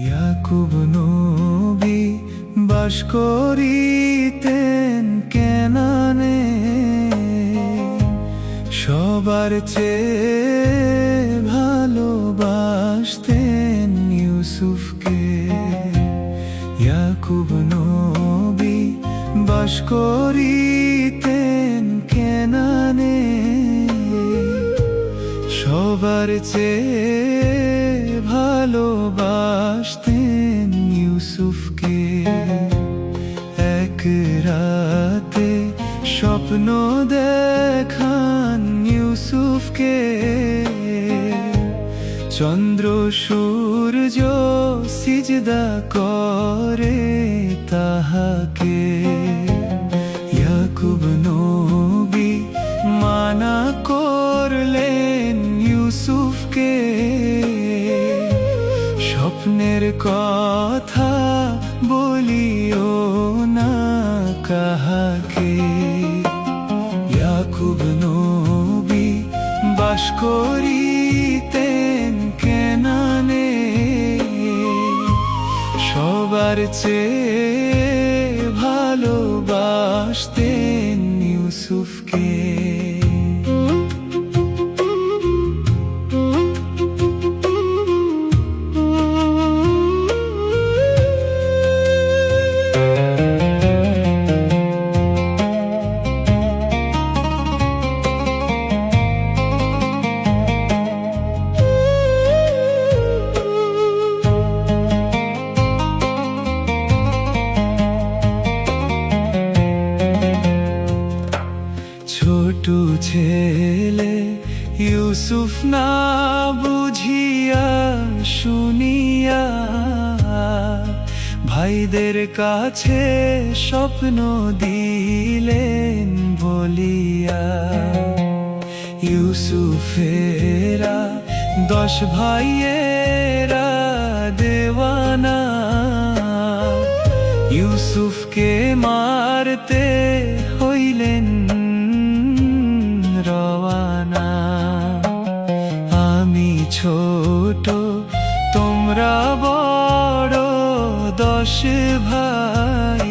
ইয়াকুব নবী বাস করিতেন কেনানে, সবার চেয়ে ভালোবাসতেন ইউসুফকে। ইয়াকুব নবী বাস করিতেন কেনানে, সবার চেয়ে ভালোবাসতেন ইউসুফকে। এক রাতে স্বপ্ন দেখান ইউসুফকে, চন্দ্র সূর্য সিজদা করে তাহাকে। ইয়াকুব নবী মানা করলেন ইউসুফকে, স্বপ্নের কথা বলিও না কাহাকে। ইয়াকুব নবী বাস করিতেন কেনানে, সবার চেয়ে ভালোবাসতেন ইউসুফকে। ছোট ছেলে ইউসুফ না বুঝিয়া শুনিয়া, ভাইদের কাছে স্বপ্ন দিলেন বলিয়া। ইউসুফেরা 10 ভাইয়েরা দেওয়ানা, ইউসুফকে মারতে হইলেন রওয়ানা। আমি ছোট তোমরা বড় 10 ভাই,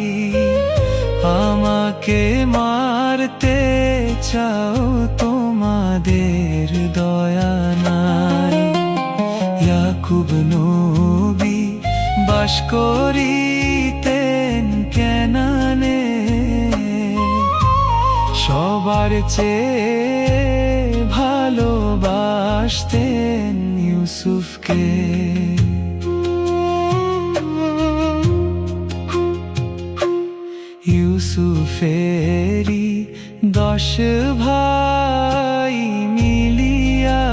আমাকে মারতে চাও তোমাদের দয়া নাই। ইয়াকুব নবী বাস করিতেন কেনানে, সবার চেয়ে ভালোবাসতেন ইউসুফকে। ইউসুফেরি 10 ভাই মিলিয়া,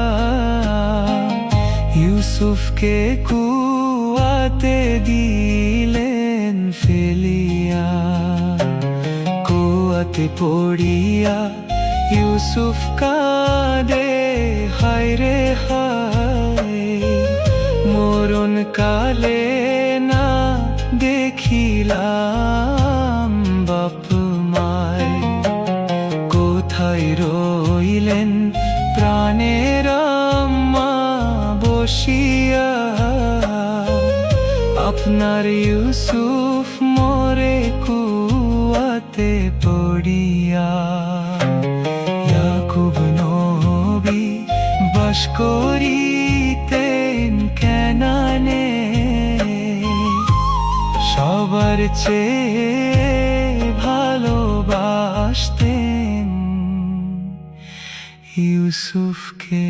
ইউসুফকে কুয়াতে দিলেন ফেলিয়া। কুয়াতে পড়িয়া ইউসুফ কাঁদে হায় রে হায়, মরণ কালে না দেখিলাম বাপ মায়। কোথায় রইলেন প্রাণের আম্মা বসিয়া, আপনার ইউসুফ মরে কুয়াতে পড়িয়া। ইয়াকুব নবী বাস করিতেন কেনানে, সবার চেয়ে ভালোবাসতেন ইউসুফকে।